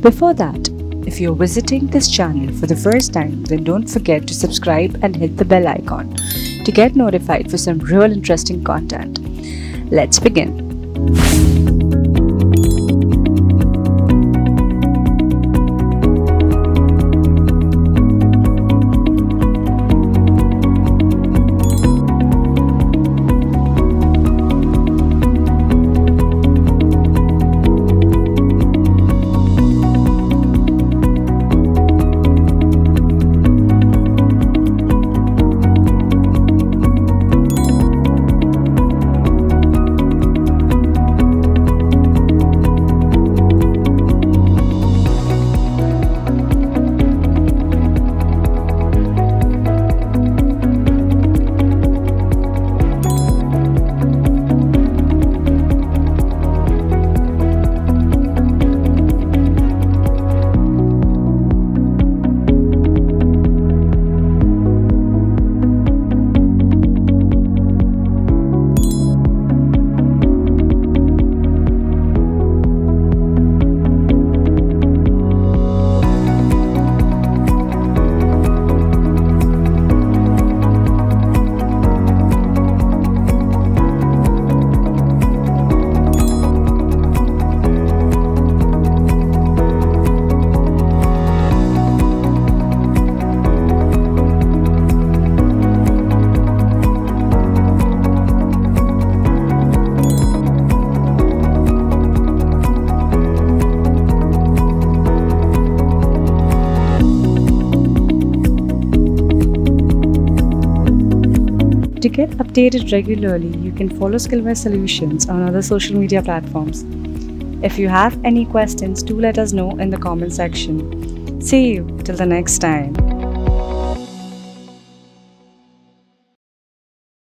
Before that, if you're visiting this channel for the first time, then don't forget to subscribe and hit the bell icon to get notified for some real interesting content. Let's begin. To get updated regularly, you can follow Skillware Solutions on other social media platforms. If you have any questions, do let us know in the comment section. See you till the next time.